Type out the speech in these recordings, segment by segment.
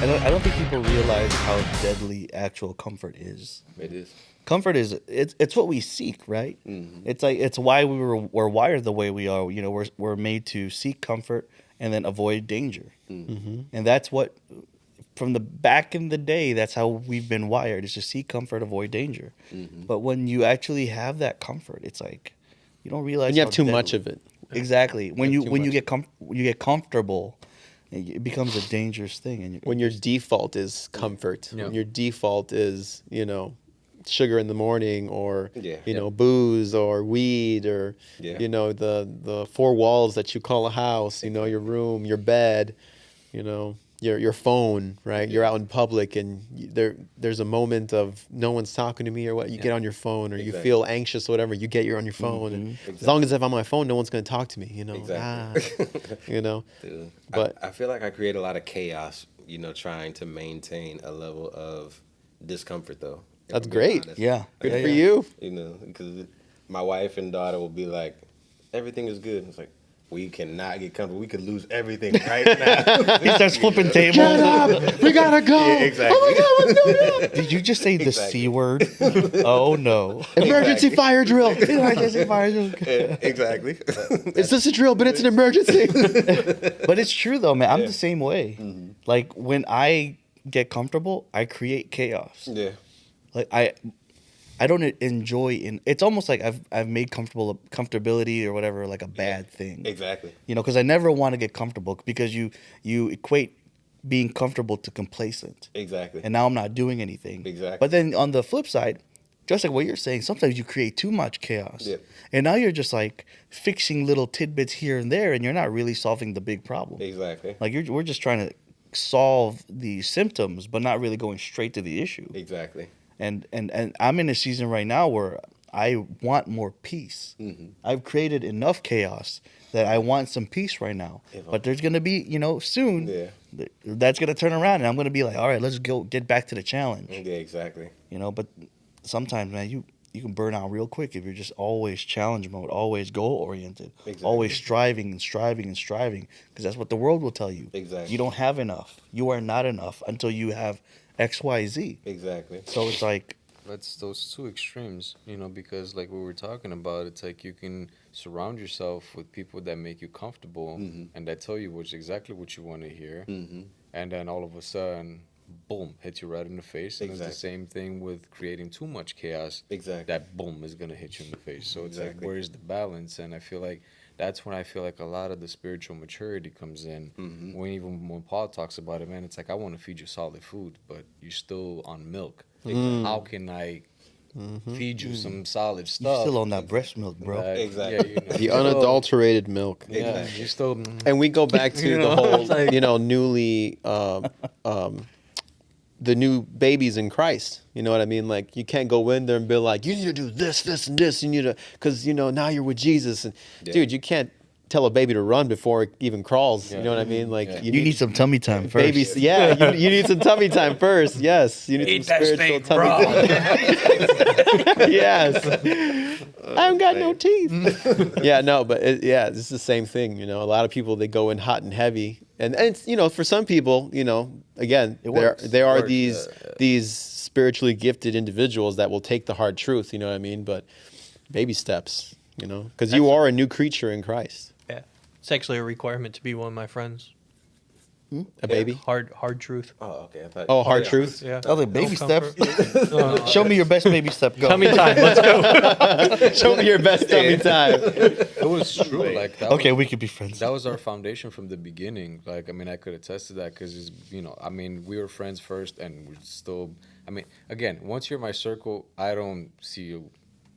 I don't think people realize how deadly actual comfort is. It is. Comfort is it's what we seek, right? It's like it's why we're wired the way we are. You know, we're made to seek comfort and then avoid danger, and that's what from the back in the day. That's how we've been wired: is to seek comfort, avoid danger. But when you actually have that comfort, it's like you don't When realize you how have too much deadly. of it. Exactly. When have you too when you much. get when you get comfortable, it becomes a dangerous thing. And When your default is comfort. Yeah. When your default is, sugar in the morning or, Yeah. booze or weed or, Yeah. the four walls that you call a house, your room, your bed, your phone, right? You're out in public and there's a moment of no one's talking to me or what, you get on your phone or you Exactly. feel anxious or whatever, you get on your phone. And as long as if I'm on my phone, no one's going to talk to me, Exactly. Dude, But I feel like I create a lot of chaos, trying to maintain a level of discomfort, though. if That's I'm being great. honest. yeah, good yeah, for yeah. you. Because my wife and daughter will be like, everything is good. It's like, we cannot get comfortable. We could lose everything right now. He starts flipping tables. Shut up! We gotta go! Yeah, exactly. Oh my God, what's going on? Did you just say the Exactly. C word? Oh no. Emergency Exactly. fire drill. Yeah, exactly. It's just a drill, but it's an emergency. But it's true though, man. I'm Yeah. the same way. Like when I get comfortable, I create chaos. Yeah. Like I don't enjoy in. It's almost like I've made comfortability or whatever like a bad thing. Exactly. Because I never want to get comfortable because you equate being comfortable to complacent. Exactly. And now I'm not doing anything. Exactly. But then on the flip side, just like what you're saying, sometimes you create too much chaos. Yep. And now you're just like fixing little tidbits here and there, and you're not really solving the big problem. Exactly. Like we're just trying to solve the symptoms, but not really going straight to the issue. Exactly. And I'm in a season right now where I want more peace. I've created enough chaos that I want some peace right now. But there's gonna be, soon. Yeah. That's gonna turn around, and I'm gonna be like, all right, let's go get back to the challenge. Yeah, exactly. But sometimes, man, you can burn out real quick if you're just always challenge mode, always goal oriented, Exactly. always striving and striving and striving, because that's what the world will tell you. Exactly. You don't have enough. You are not enough until you have X, Y, Z. Exactly. So it's like, That's those two extremes, because like we were talking about, it's like you can surround yourself with people that make you comfortable and that tell you exactly what you want to hear, and then all of a sudden, boom, hits you right in the face. And it's the Exactly. same thing with creating too much chaos. Exactly. That boom is gonna hit you in the face. So it's like, Exactly. where's the balance? And I feel like that's when I feel like a lot of the spiritual maturity comes in. When Paul talks about it, man, it's like I want to feed you solid food, but you're still on milk. How can I feed you some solid you're stuff? still on that breast milk, bro. that- Exactly. Yeah, you know, The you're still- unadulterated milk. Yeah, Exactly. you're still. And we go back to the whole, Like- newly, the new babies in Christ. You know what I mean? Like, you can't go in there and be like, you need to do this, this, and this. You need to, because, now you're with Jesus. And, Yeah. dude, you can't tell a baby to run before it even crawls. Yeah. You know what I mean? Like, Yeah. You need some tummy time first. babies. Yeah, you need some tummy time first. Yes, you need some spiritual tummy time. Yes. I haven't got no teeth. Yeah, no, but it's the same thing. A lot of people, they go in hot and heavy, and it's for some people, again, It there works. there are It works, these spiritually gifted individuals that will take the hard truth. You know what I mean? But baby steps. Because you are a new creature in Christ. Yeah, it's actually a requirement to be one of my friends. A baby. Hard truth. Oh, okay. I thought, Oh, hard yeah. truth. Yeah. Oh, the baby No steps. comfort. No, Show me your best baby step. Go. tummy time. Let's go. Show me your best tummy time. It was true. Like that. Okay, was, we could be friends. That was our foundation from the beginning. Like, I mean, I could attest to that because, we were friends first, and we're still. I mean, again, once you're my circle, I don't see you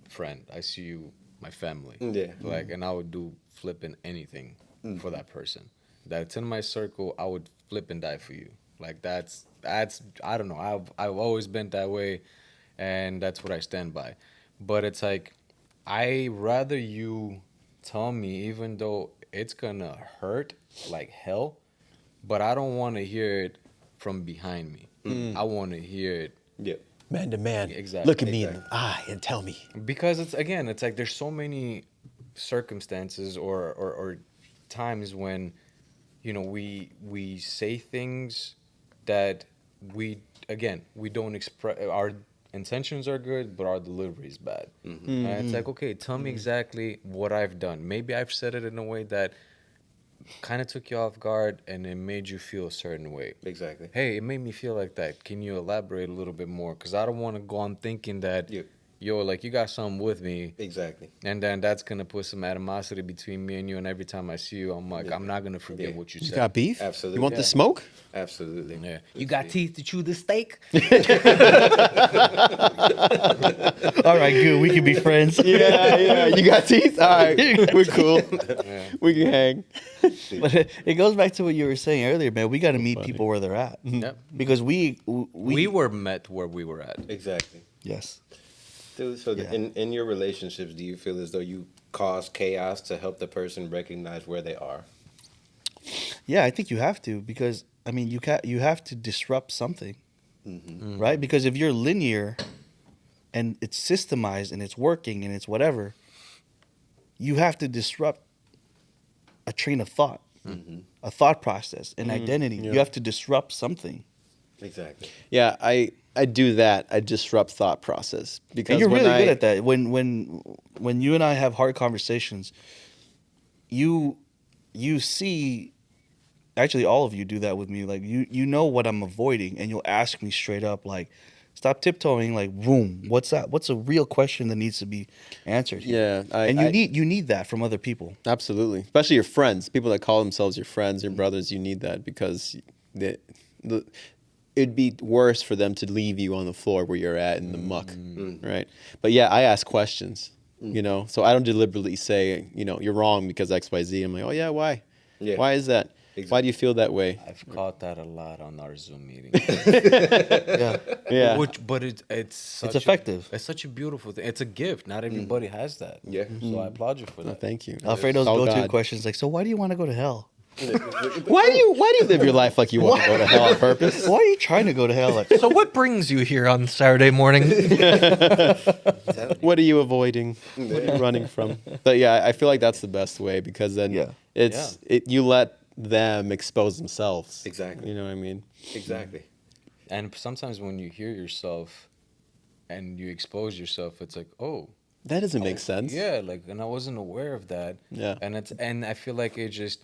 friend. I see you my family. Yeah. Like, and I would do flipping anything for that person. That's in my circle. I would flip and die for you. Like that's. I don't know. I've always been that way, and that's what I stand by. But it's like, I rather you tell me, even though it's gonna hurt like hell, but I don't want to hear it from behind me. I want to hear it Yeah. Man to man. Exactly, Look at me in exactly. the eye and tell me. because it's like there's so many circumstances or times when we say things that we don't express our intentions are good, but our delivery is bad. And it's like, okay, tell me exactly what I've done. Maybe I've said it in a way that kind of took you off guard and it made you feel a certain way. Exactly. Hey, it made me feel like that. Can you elaborate a little bit more? Because I don't want to go on thinking that, yo, like you got something with me. Exactly. And then that's going to put some animosity between me and you. And every time I see you, I'm like, I'm not going to forget what you You said. got beef? Absolutely. You want the smoke? Absolutely. Yeah. You got teeth to chew the steak? All right, good. We can be friends. Yeah. You got teeth? All right, we're cool. We can hang. But it goes back to what you were saying earlier, man. We got to meet people where they're at. Yep. Because we were met where we were at. Exactly. Yes. So in your relationships, do you feel as though you cause chaos to help the person recognize where they are? Yeah, I think you have to, because I mean you have to disrupt something, right? Because if you're linear and it's systemized and it's working and it's whatever, you have to disrupt a train of thought, a thought process, an identity. Yeah. You have to disrupt something. Exactly. Yeah, I do that. I disrupt thought process because And you're when really good at that. When you and I have hard conversations, you see. Actually, all of you do that with me. Like you know what I'm avoiding, and you'll ask me straight up, like, "Stop tiptoeing." Like, boom, what's that? What's a real question that needs to be answered here? Yeah, And you need that from other people. Absolutely, especially your friends, people that call themselves your friends, your brothers. You need that because it'd be worse for them to leave you on the floor where you're at in the muck, right? But yeah, I ask questions, so I don't deliberately say, you're wrong because X, Y, Z. I'm like, oh yeah, why? Yeah. Why is that? Exactly. Why do you feel that way? I've caught that a lot on our Zoom meetings. Yeah, Yeah. But it's such effective. It's such a beautiful thing. It's a gift. Not everybody has that. Yeah. So I applaud you for Oh, that. thank you. Alfredo's Oh, go-to God. question is like, "So why do you want to go to hell? Why do you live your life like you want to go to hell on purpose? Why are you trying to go to hell?" Like, So what brings you here on Saturday morning? What are you avoiding? What are you running from? But yeah, I feel like that's the best way because then you let them expose themselves. Exactly. You know what I mean? Exactly. And sometimes when you hear yourself and you expose yourself, it's like, oh, That doesn't make sense. yeah, like, and I wasn't aware of that. Yeah. And I feel like it just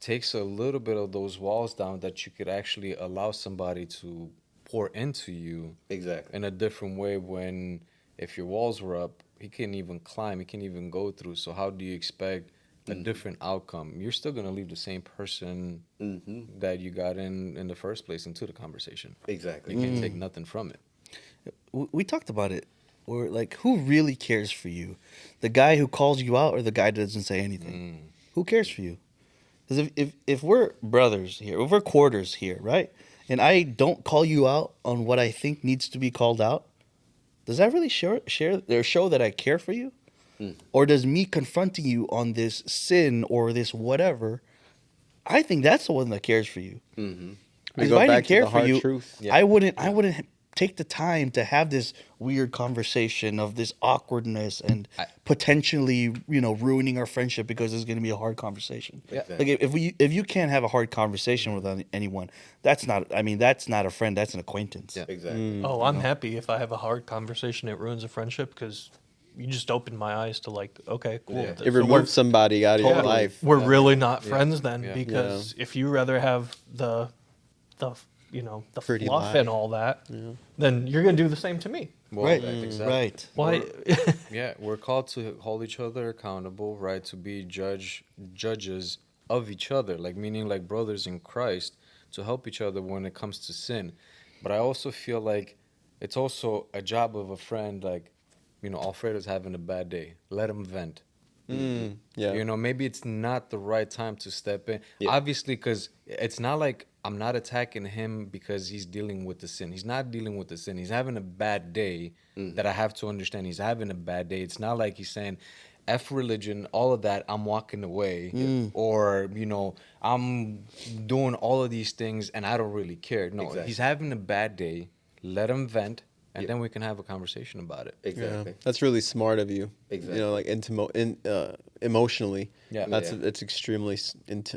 takes a little bit of those walls down that you could actually allow somebody to pour into you Exactly. in a different way. When if your walls were up, he can't even climb, he can't even go through. So how do you expect a different outcome? You're still gonna leave the same person that you got in the first place into the conversation. Exactly. You can't take nothing from it. we talked about it. We're like, who really cares for you? The guy who calls you out or the guy that doesn't say anything? Who cares for you? Because if we're brothers here, if we're quarters here, right? And I don't call you out on what I think needs to be called out, does that really show that I care for you? Or does me confronting you on this sin or this whatever, I think that's the one that cares for you. We Because go if I back didn't to care the for hard you, truth. Yeah. I wouldn't take the time to have this weird conversation of this awkwardness and potentially, ruining our friendship because it's going to be a hard conversation. Yeah. Like if you can't have a hard conversation with anyone, that's not a friend, that's an acquaintance. Yeah. Exactly. Oh, I'm happy if I have a hard conversation. It ruins a friendship because you just opened my eyes to like, okay, cool. Yeah. It removes somebody out of your life. We're really not friends then Yeah. because if you rather have the Pretty fluff lie. and all that, then you're gonna do the same to me. Well, Right. exactly. Right. Why? Yeah, we're called to hold each other accountable, right? To be judges of each other, like meaning like brothers in Christ, to help each other when it comes to sin. But I also feel like it's also a job of a friend, like, Alfredo's having a bad day. Let him vent. Yeah. Maybe it's not the right time to step in. Yeah. Obviously, because it's not like I'm not attacking him because he's dealing with the sin. He's not dealing with the sin. He's having a bad day that I have to understand. He's having a bad day. It's not like he's saying, F religion, all of that, I'm walking away. Or, I'm doing all of these things and I don't really care. No, Exactly. he's having a bad day. Let him vent. And Yeah. then we can have a conversation about it. Exactly. Yeah. That's really smart of you. Exactly. Like emotionally. Yeah. It's extremely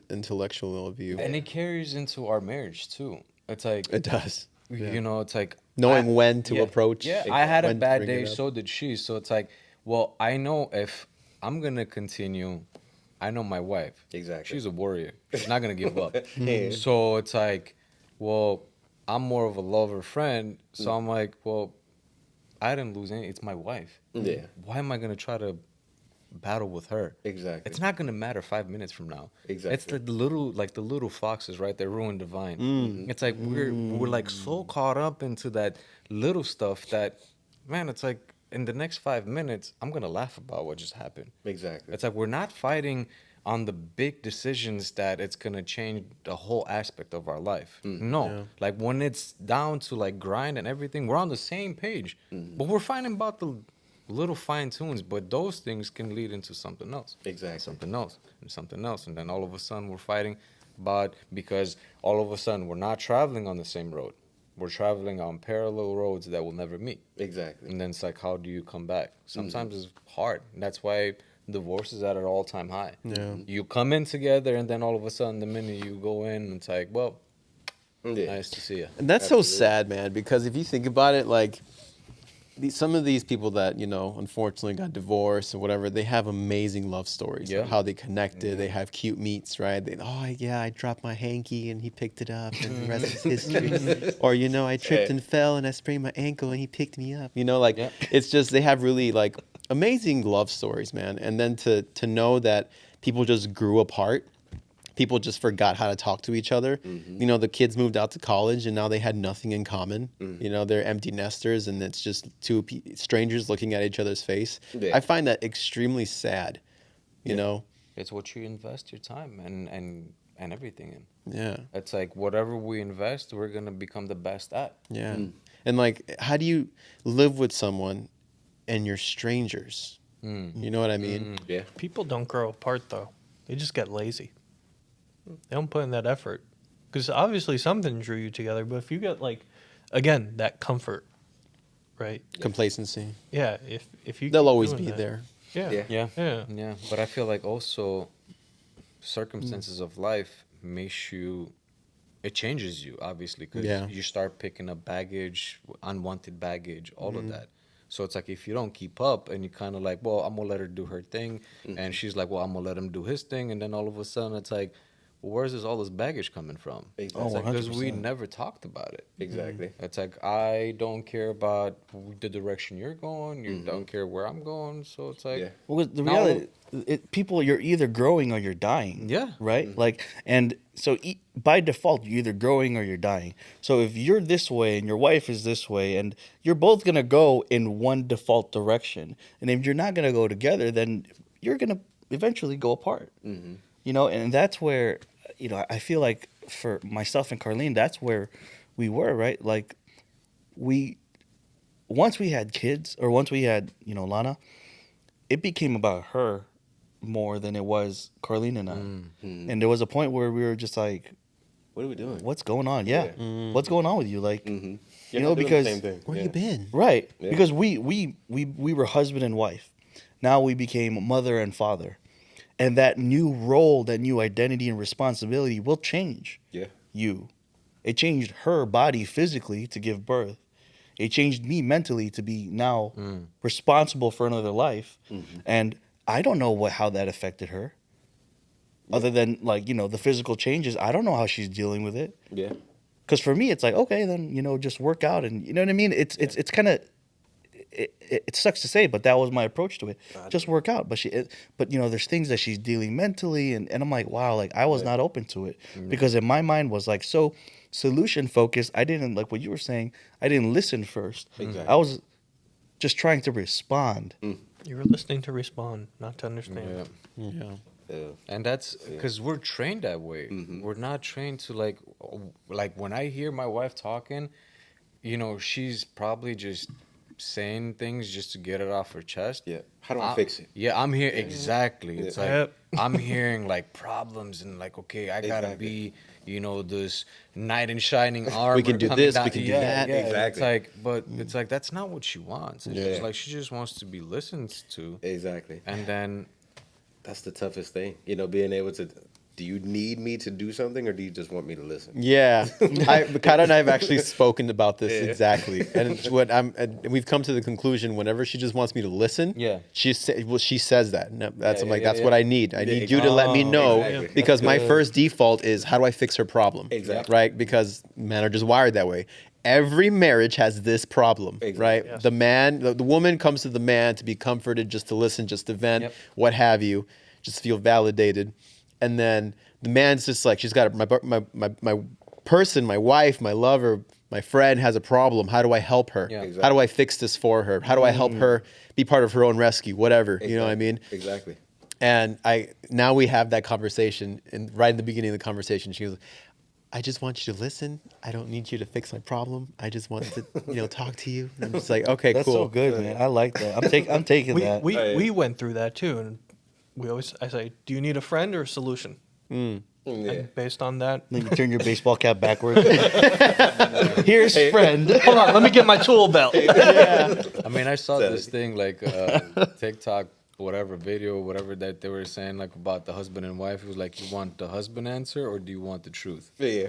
intellectual of you. And it carries into our marriage too. It's like It does. you know, it's like Knowing when to approach. Yeah, I had a when to bad bring it day, up. so did she. So it's like, well, I know if I'm gonna continue, I know my wife. Exactly. She's a warrior. She's not gonna give up. Yeah. So it's like, well, I'm more of a lover friend. So I'm like, well, I didn't lose any. It's my wife. Yeah. Why am I gonna try to battle with her? Exactly. It's not gonna matter 5 minutes from now. Exactly. It's the little foxes, right? That ruin the vine. It's like we're like so caught up into that little stuff that, man, it's like in the next 5 minutes, I'm gonna laugh about what just happened. Exactly. It's like we're not fighting on the big decisions that it's gonna change the whole aspect of our life. No, like when it's down to like grind and everything, we're on the same page, but we're fighting about the little fine tunes. But those things can lead into something else, Exactly. something else, and something else, and then all of a sudden we're fighting about because all of a sudden we're not traveling on the same road. We're traveling on parallel roads that will never meet. Exactly. And then it's like, how do you come back? Sometimes it's hard. And that's why divorce is at an all-time high. Yeah. You come in together, and then all of a sudden, the minute you go in, it's like, well, Yeah. nice to see you. And that's so sad, man, because if you think about it, like some of these people that, unfortunately got divorced or whatever, they have amazing love stories. Yeah. Of how they connected. They have cute meets, right? I dropped my hanky and he picked it up and the rest is history. Or, I tripped and fell and I sprained my ankle and he picked me up. Yeah. It's just, they have really like amazing love stories, man. And then to know that people just grew apart. People just forgot how to talk to each other. The kids moved out to college and now they had nothing in common. They're empty nesters and it's just two strangers looking at each other's face. Yeah. I find that extremely sad, you know? It's what you invest your time and everything in. Yeah. It's like whatever we invest, we're going to become the best at. Yeah. And like, how do you live with someone and you're strangers? You know what I mean? Yeah. People don't grow apart though; they just get lazy. They don't put in that effort because obviously something drew you together. But if you get again, that comfort, right? Complacency. Yeah. If you They'll keep always doing be that- there. Yeah. Yeah. Yeah. Yeah. Yeah, but I feel like also circumstances of life makes you, it changes you obviously because Yeah. you start picking up baggage, unwanted baggage, all of that. So it's like if you don't keep up and you kind of like, well, I'm gonna let her do her thing, and she's like, well, I'm gonna let him do his thing, and then all of a sudden it's like, well, where's all this baggage coming from? Exactly. Because we 100%. never talked about it. Exactly. It's like I don't care about the direction you're going. You don't care where I'm going. So it's like, Yeah. Well, the Now- reality, people, you're either growing or you're dying. Yeah. Right. And so by default, you're either growing or you're dying. So if you're this way and your wife is this way, and you're both gonna go in one default direction, and if you're not gonna go together, then you're gonna eventually go apart. And that's where, I feel like for myself and Carlene, that's where we were, right? Like once we had kids or once we had, Lana, it became about her more than it was Carlene and I. And there was a point where we were just like, What are we doing? what's going on? Yeah. What's going on with you? Like, You're you not know, doing the because same thing. Where Yeah. you been? right. Yeah. Because we were husband and wife. Now we became mother and father. And that new role, that new identity and responsibility will change Yeah. you. It changed her body physically to give birth. It changed me mentally to be now responsible for another life. And I don't know how that affected her. Other than the physical changes, I don't know how she's dealing with it. Yeah. Because for me, it's like, okay, then just work out, and you know what I mean. It's kind of it sucks to say, but that was my approach to it. Just work out. But there's things that she's dealing mentally, and I'm like, wow, like I was not open to it because in my mind was like so solution focused. I didn't like what you were saying. I didn't listen first. Exactly. I was just trying to respond. You were listening to respond, not to understand. yeah. Yeah. Yeah. And that's because we're trained that way. We're not trained to like when I hear my wife talking, she's probably just saying things just to get it off her chest. Yeah. How do I fix it? Yeah, I'm here exactly. It's like Yep. I'm hearing like problems and like, okay, I gotta Exactly. be, this knight in shining armor. We can do coming this, down- we can do yeah, that. Yeah. Exactly. It's like, but it's like that's not what she wants. It's Yeah. just like she just wants to be listened to, Exactly. and then That's the toughest thing. Being able to do you need me to do something or do you just want me to listen? Yeah, Kata and I have actually spoken about this exactly, and and we've come to the conclusion whenever she just wants me to listen. Yeah. she says that. No, that's I'm like yeah, that's yeah. what I need. I need you to let me know exactly. because my first default is how do I fix her problem? Exactly. Right, because men are just wired that way. Every marriage has this problem, Exactly. right? Yes. The woman comes to the man to be comforted, just to listen, just to vent, Yep. what have you, just feel validated. And then the man's just like, she's got my person, my wife, my lover, my friend has a problem. How do I help her? Yeah. Exactly. How do I fix this for her? How do I help her be part of her own rescue? Whatever, you know what I mean? Exactly. And now we have that conversation, and right in the beginning of the conversation, she goes, I just want you to listen. I don't need you to fix my problem. I just want to, talk to you. And I'm just like, okay, That's cool. so good, man. I like that. I'm taking that. We went through that too, and I say, do you need a friend or a solution? Yeah. And based on that, Then you turn your baseball cap backwards. Here's friend. hold on, let me get my tool belt. I mean, I saw this thing like TikTok, whatever video, whatever that they were saying like about the husband and wife. It was like, you want the husband answer or do you want the truth? Yeah.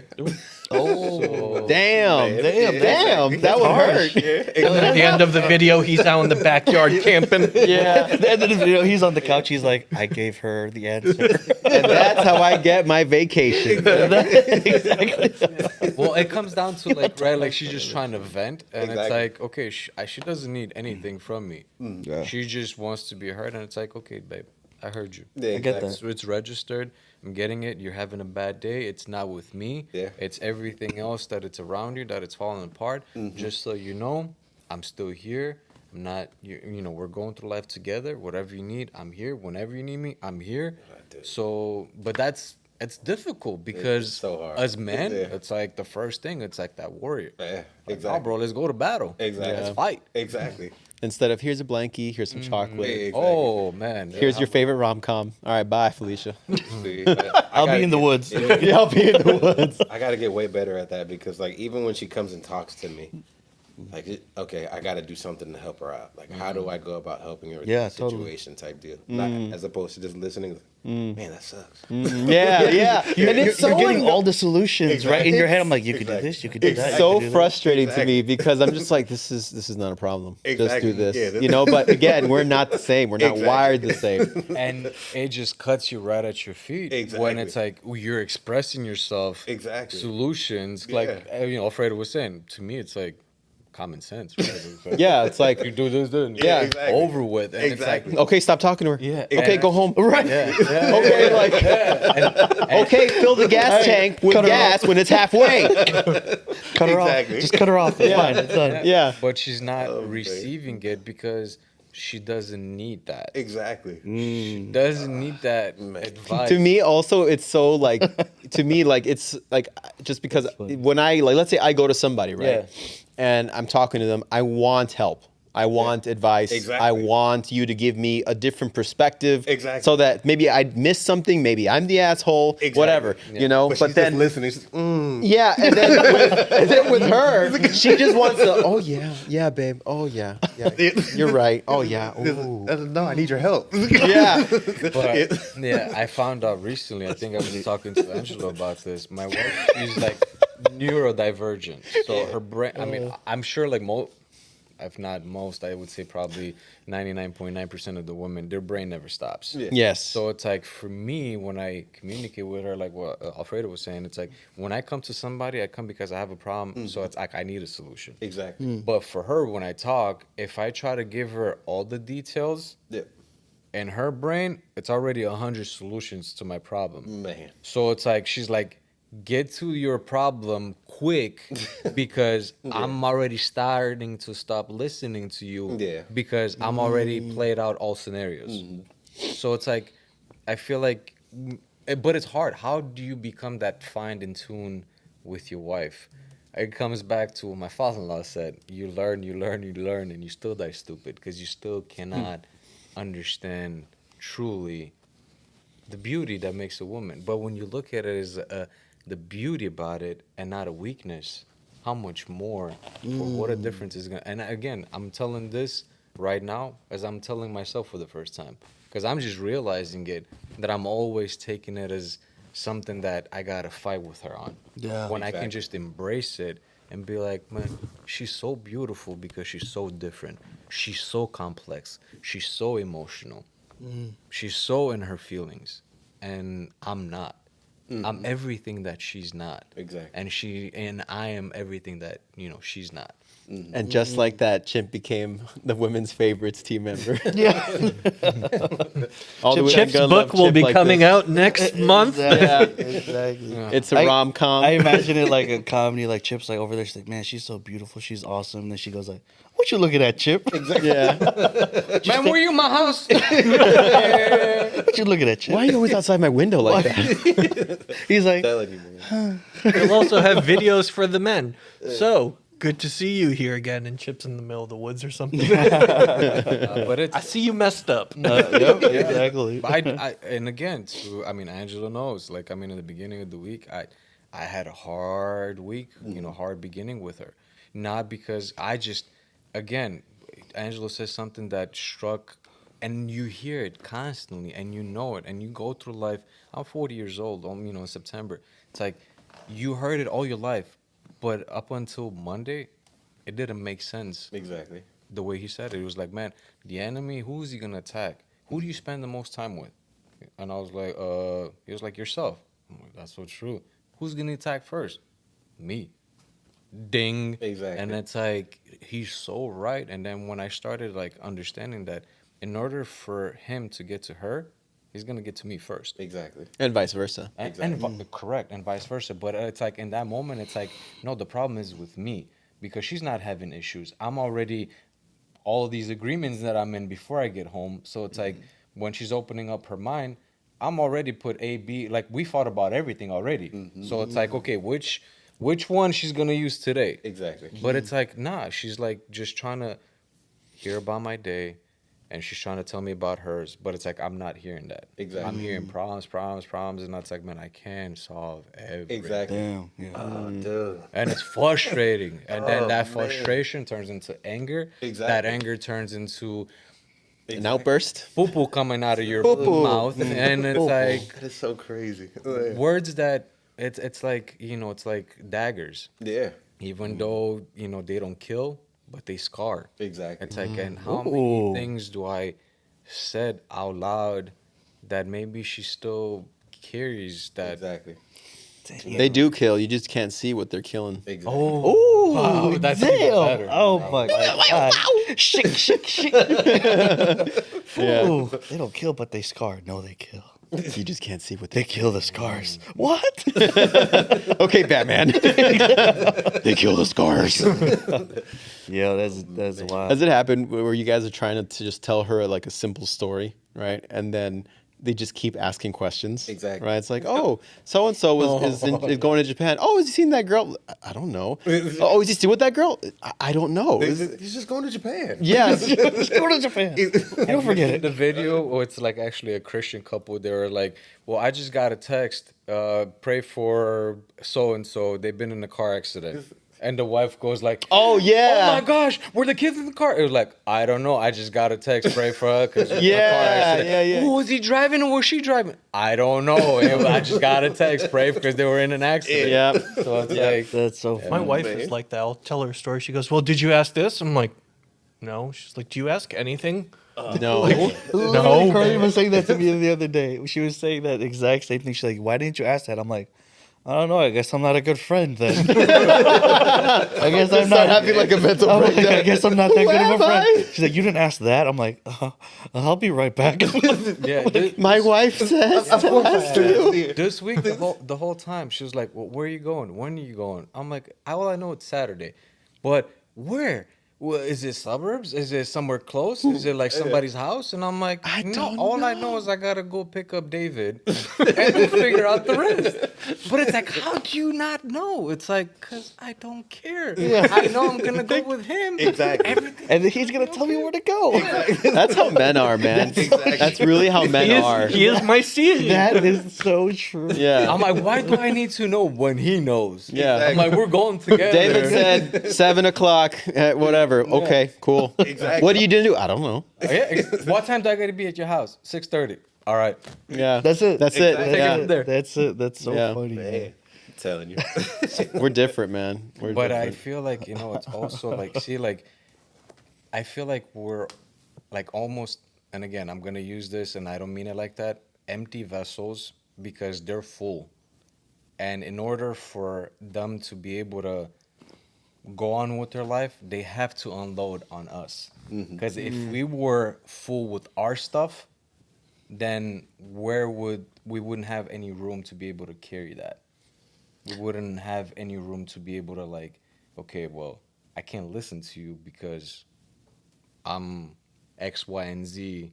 Oh, Damn. Damn. That would hurt. At the end of the video, he's out in the backyard camping. Yeah. At the end of the video, he's on the couch. He's like, I gave her the answer. And that's how I get my vacation. Exactly. Well, it comes down to like, right, like she's just trying to vent, and it's Exactly. like, okay, she doesn't need anything from me. Yeah. She just wants to be heard, and it's like, okay, babe, I heard you. Yeah, I get that. So it's registered. I'm getting it. You're having a bad day. It's not with me. Yeah. It's everything else that it's around you, that it's falling apart. Just so you know, I'm still here. I'm not, we're going through life together. Whatever you need, I'm here. Whenever you need me, I'm here. So, but it's difficult because so hard. as men, Yeah. it's like the first thing, it's like that warrior. Yeah, Like, exactly. oh, bro, let's go to battle. Exactly. Let's fight. Exactly. Instead of here's a blankie, here's some chocolate. Exactly. Oh, man. Here's your favorite rom-com. All right, bye, Felicia. See, I'll be in the woods. Yeah, I'll be in the woods. I got to get way better at that because, like, even when she comes and talks to me, like, okay, I got to do something to help her out. Like, how do I go about helping her with Yeah, this totally. situation type deal? Not as opposed to just listening. Man, that sucks. Yeah. And it's so You're getting anno- all the solutions right in your head. I'm like, you could do Exactly. this, you could do that. It's you so could do that. frustrating to Exactly. me because I'm just like, this is not a problem. Just Exactly. do this. Yeah, this- But again, we're not the same. We're not Exactly. wired the same. And it just cuts you right at your feet when Exactly. it's like you're expressing yourself. Exactly. Solutions, Yeah. like Alfredo was saying. To me, it's like common sense. Right? It's like, Yeah, it's like, you do this, then Yeah, exactly. over with. And Exactly. It's like, okay, stop talking to her. Yeah. Okay, And- go home. Right. yeah. Okay, like, okay, fill the gas tank with cut her gas when it's halfway. Cut her Exactly. off. Just cut her off. It's fine. It's done. Yeah. But she's not man. receiving it because she doesn't need that. Exactly. She doesn't need that advice. To me, also, it's so like, it's like, just because when I, like, let's say I go to somebody, right? Yeah. And I'm talking to them, I want help. I want advice. Exactly. I want you to give me a different perspective. Exactly. So that maybe I missed something. Maybe I'm the asshole. Exactly. Whatever. Yeah. But she's then just listening. She's, yeah, and then with her, she just wants to. Oh yeah, babe. Oh yeah. You're right. Oh yeah. Ooh. no, I need your help. Yeah. But yeah, I found out recently. I think I was talking to Angelo about this. My wife, she's like neurodivergent. So her brain. I mean, I'm sure like if not most, I would say probably 99.9% of the women, their brain never stops. Yeah. Yes. So it's like for me, when I communicate with her, like what Alfredo was saying, it's like when I come to somebody, I come because I have a problem. So it's like I need a solution. Exactly. But for her, when I talk, if I try to give her all the details, Yeah. in her brain, it's already 100 solutions to my problem. Man. So it's like she's like, get to your problem quick because I'm already starting to stop listening to you. Yeah. Because I'm already played out all scenarios. So it's like, I feel like, but it's hard. How do you become that fine in tune with your wife? It comes back to what my father-in-law said. You learn, and you still die stupid because you still cannot understand truly the beauty that makes a woman. But when you look at it as the beauty about it and not a weakness, how much more, what a difference is going to... And again, I'm telling this right now as I'm telling myself for the first time. Because I'm just realizing it, that I'm always taking it as something that I gotta fight with her on. Yeah. When I can Exactly. just embrace it and be like, man, she's so beautiful because she's so different. She's so complex. She's so emotional. She's so in her feelings, and I'm not. I'm everything that she's not. Exactly. And I am everything that she's not. And just like that, Chimp became the women's favorites team member. Yeah. All the women Chip's gonna book love will Chip be like coming this. out next month. Exactly. Exactly. It's a rom com. I imagine it like a comedy, like Chip's like over there. She's like, man, she's so beautiful. She's awesome. And then she goes like, what you looking at, Chip? Yeah. Man, were you in my house? What you looking at, Chip? Why are you always outside my window like that? He's like, Telling you, man. They'll also have videos for the men. So good to see you here again. And Chip's in the middle of the woods or something. But it's I see you messed up. yep, exactly. But and again, Angela knows. Like, in the beginning of the week, I had a hard week, hard beginning with her. Not because again, Angela says something that struck, and you hear it constantly, and you know it, and you go through life. I'm 40 years old, in September. It's like, you heard it all your life, but up until Monday, it didn't make sense. Exactly. The way he said it, it was like, man, the enemy, who is he gonna attack? Who do you spend the most time with? And I was like, he was like, yourself. I'm like, that's so true. Who's gonna attack first? Me. Ding. Exactly. And it's like, he's so right. And then when I started like understanding that in order for him to get to her, he's gonna get to me first. Exactly. And vice versa. Correct, and vice versa. But it's like in that moment, it's like, no, the problem is with me because she's not having issues. I'm already all these agreements that I'm in before I get home. So it's like when she's opening up her mind, I'm already put A, B. Like, we fought about everything already. So it's like, okay, which one she's gonna use today? Exactly. But it's like, nah, she's like just trying to hear about my day, and she's trying to tell me about hers. But it's like, I'm not hearing that. Exactly. I'm hearing problems, and that's like, man, I can solve everything. Exactly. Damn. Yeah. Oh, dude. And it's frustrating. And then Oh, that man. frustration turns into anger. Exactly. That anger turns into An outburst. poo-poo coming out of your Poo-poo. mouth. And it's like That is so crazy. words that it's like, it's like daggers. Yeah. Even though, they don't kill, but they scar. Exactly. It's like, and how Ooh. many things do I said out loud that maybe she still carries that? Exactly. They do kill. You just can't see what they're killing. Exactly. Oh, Wow, that's even damn. better. Oh, my God. Shake, shake, shake. Yeah. Ooh, they don't kill, but they scar. No, they kill. You just can't see what They they kill the scars. What? Okay, Batman. They kill the scars. Yeah, that's wild. Has it happened where you guys are trying to just tell her like a simple story, right? And then they just keep asking questions. Exactly. Right? It's like, oh, so and so is going to Japan. Oh, has he seen that girl? I don't know. Oh, is he still with that girl? I don't know. He's just going to Japan. Yes. Let's go to Japan. Don't forget it. The video, or it's like actually a Christian couple. They were like, well, I just got a text. Pray for so and so. They've been in a car accident. And the wife goes like, Oh yeah. oh my gosh, were the kids in the car? It was like, I don't know. I just got a text. Pray for her because Yeah, yeah. Oh, was he driving or was she driving? I don't know. I just got a text. Pray because they were in an accident. Yeah. So it's like, That's so funny. My wife is like that. I'll tell her a story. She goes, well, did you ask this? I'm like, no. She's like, do you ask anything? No. No. Carly was saying that to me the other day. She was saying that exact same thing. She's like, why didn't you ask that? I'm like, I don't know. I guess I'm not a good friend then. I guess I'm not having like a mental I'm like, breakdown. I guess I'm not that Who good of a am friend. I? She's like, you didn't ask that. I'm like, I'll be right back. yeah. My wife says to ask you. This week, the whole time, she was like, well, where are you going? When are you going? I'm like, all I know it's Saturday. But where? Well, is it suburbs? Is it somewhere close? Is it like somebody's house? And I'm like, I don't all I know is I gotta go pick up David and we'll figure out the rest. But it's like, how do you not know? It's like, because I don't care. I know I'm gonna go with him. Exactly. Everything. And then he's going to tell me where to go. That's how men are, man. That's really how men are. He is my seed. That is so true. Yeah. I'm like, why do I need to know when he knows? Yeah. I'm like, we're going together. David said 7:00, whatever. Okay, cool. Exactly. What are you gonna do? I don't know. Yeah, what time do I gotta be at your house? 6:30. All right. Yeah. That's it. That's Exactly. it. Take Yeah. it from there. That's it. That's so Yeah. funny. Man. Man, I'm telling you. We're different, man. We're But I different. feel like, it's also like, see, like, I feel like we're like almost, and again, I'm going to use this and I don't mean it like that, empty vessels because they're full. And in order for them to be able to go on with their life, they have to unload on us. Because if we were full with our stuff, then we wouldn't have any room to be able to carry that. We wouldn't have any room to be able to like, okay, well, I can't listen to you because I'm X, Y, and Z.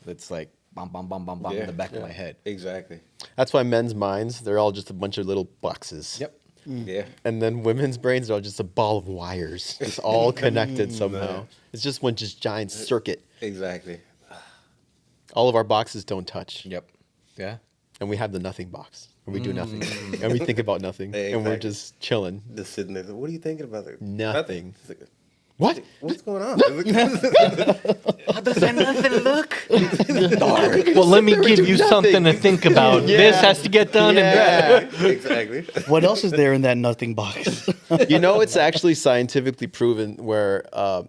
That's like bam, bam, bam, bam, bam in the back of my head. Exactly. That's why men's minds, they're all just a bunch of little boxes. Yep. Yeah. And then women's brains are just a ball of wires. It's all connected somehow. It's just one just giant circuit. Exactly. All of our boxes don't touch. Yep. Yeah. And we have the nothing box. Where we do nothing. And we think about nothing. And we're Exactly. just chilling. Just sitting there. What are you thinking about? Like, Nothing. It's like, What? what's going on? How does that nothing look? Dark. Well, let me There give do you nothing. something to think about. Yeah. This has to get done. Yeah. Exactly. What else is there in that nothing box? You know, it's actually scientifically proven where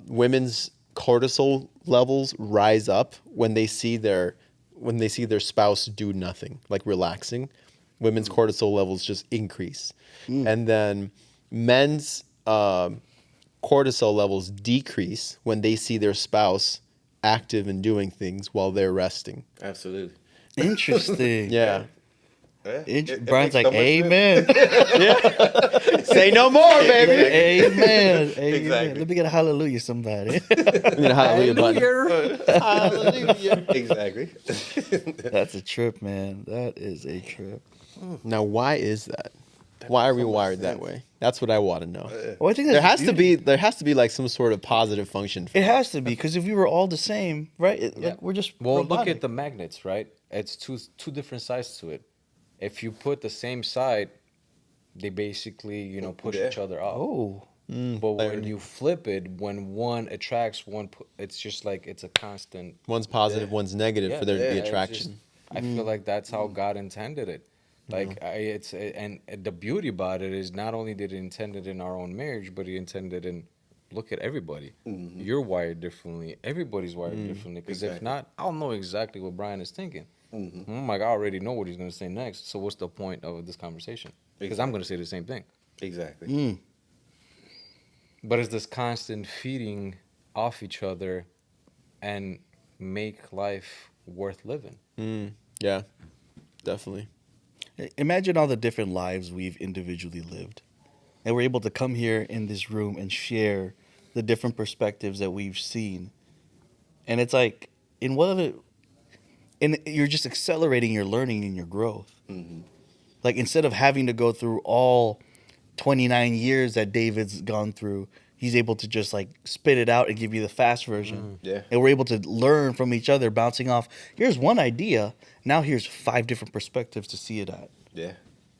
women's cortisol levels rise up when they see their spouse do nothing, like relaxing. Women's cortisol levels just increase, and then men's cortisol levels decrease when they see their spouse active and doing things while they're resting. Absolutely. Interesting. Yeah. Yeah. Brian's makes like, so much sense. amen. Say no more, baby. Amen. Amen. Exactly. Let me get a hallelujah, somebody. I mean, hallelujah button. Hallelujah. Exactly. That's a trip, man. That is a trip. Now, why is that? Why are we wired that way? That's what I want to know. Well, I think There that's has to beauty. be like some sort of positive function. It has to be, because if we were all the same, right? Like, we're just Well, look robotic. at the magnets, right? It's two different sides to it. If you put the same side, they basically, push each other off. Oh. But when you flip it, when one attracts one, it's just like it's a constant. One's positive, one's negative for there to be it's attraction. just- I feel like that's how God intended it. Like and the beauty about it is not only did He intend it in our own marriage, but He intended in look at everybody. You're wired differently. Everybody's wired differently. Because if Exactly. not, I'll know exactly what Brian is thinking. I'm like, I already know what he's going to say next. So what's the point of this conversation? Because I'm going to say the same thing. Exactly. But it's this constant feeding off each other and make life worth living. Yeah, definitely. Imagine all the different lives we've individually lived. And we're able to come here in this room and share the different perspectives that we've seen. And it's like, and you're just accelerating your learning and your growth. Like, instead of having to go through all 29 years that David's gone through, he's able to just like spit it out and give you the fast version. Yeah. And we're able to learn from each other, bouncing off. Here's one idea. Now here's 5 different perspectives to see it at. Yeah.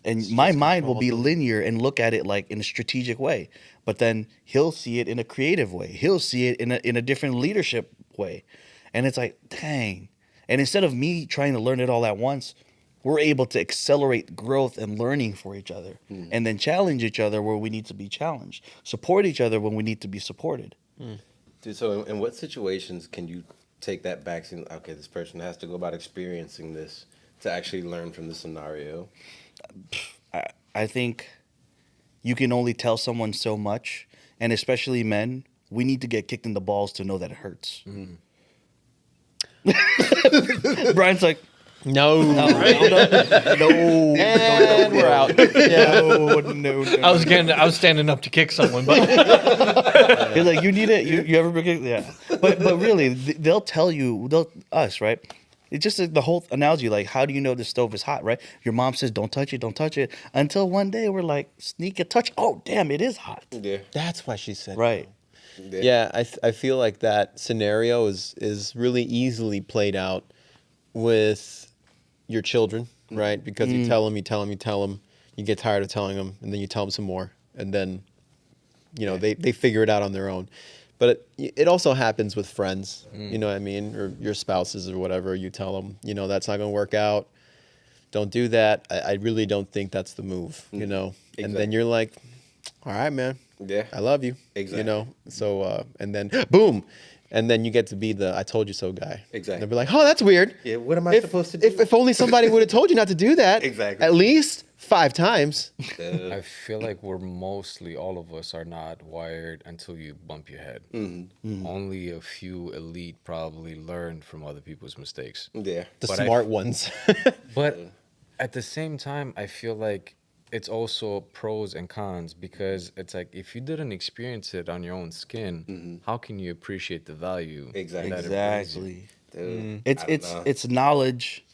And my mind will be linear and look at it like in a strategic way. But then he'll see it in a creative way. He'll see it in a different leadership way. And it's like, dang. And instead of me trying to learn it all at once, we're able to accelerate growth and learning for each other. And then challenge each other where we need to be challenged. Support each other when we need to be supported. Dude, so in what situations can you take that back saying, okay, this person has to go about experiencing this to actually learn from the scenario? I think you can only tell someone so much. And especially men, we need to get kicked in the balls to know that it hurts. Brian's like, No. no. And we're out. No. I was standing up to kick someone, but You're like, you need it. You ever been kicked? Yeah. But really, they'll tell you, us, right? It's just like the whole analogy, like, how do you know the stove is hot, right? Your mom says, don't touch it. Until one day we're like, sneak a touch. Oh, damn, it is hot. Yeah. That's why she said. Right. Yeah, I feel like that scenario is really easily played out with your children, right? Because you tell them, you get tired of telling them, and then you tell them some more, and then, they figure it out on their own. But it also happens with friends, you know what I mean? Or your spouses or whatever. You tell them, you know, that's not going to work out. Don't do that. I really don't think that's the move, you know? And then Exactly. you're like, all right, man. Yeah. I love you. Exactly. You know? So, and then boom. And then you get to be the I told you so guy. Exactly. They'll be like, oh, that's weird. Yeah, what am I supposed to do? If only somebody would have told you not to do that. Exactly. At least 5 times. I feel like we're mostly, all of us are not wired until you bump your head. Only a few elite probably learn from other people's mistakes. Yeah. The But smart ones. But at the same time, I feel like it's also pros and cons, because it's like if you didn't experience it on your own skin, how can you appreciate the value? Exactly. that it brings you? Exactly. Dude, It's I don't it's know. it's knowledge,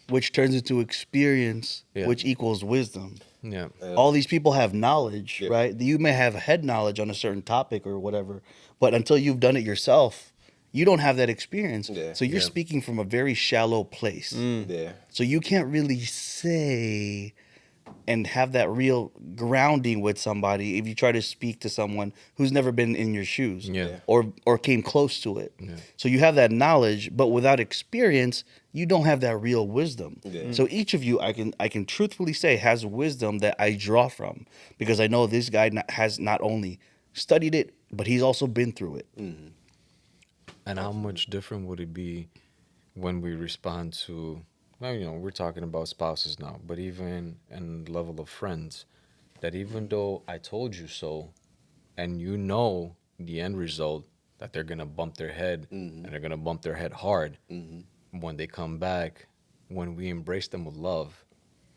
which turns into experience, Yeah. which equals wisdom. Yeah. All these people have knowledge, Yeah. right? You may have head knowledge on a certain topic or whatever, but until you've done it yourself, you don't have that experience. Yeah. So you're Yeah. speaking from a very shallow place. Yeah. So you can't really say and have that real grounding with somebody if you try to speak to someone who's never been in your shoes Yeah. or came close to it. So you have that knowledge, but without experience, you don't have that real wisdom. Yeah. So each of you, I can truthfully say, has wisdom that I draw from, because I know this guy has not only studied it, but he's also been through it. And how much different would it be when we respond to, well, you know, we're talking about spouses now, but even in the level of friends, that even though I told you so, and you know the end result, that they're gonna bump their head, and they're gonna bump their head hard, when they come back, when we embrace them with love,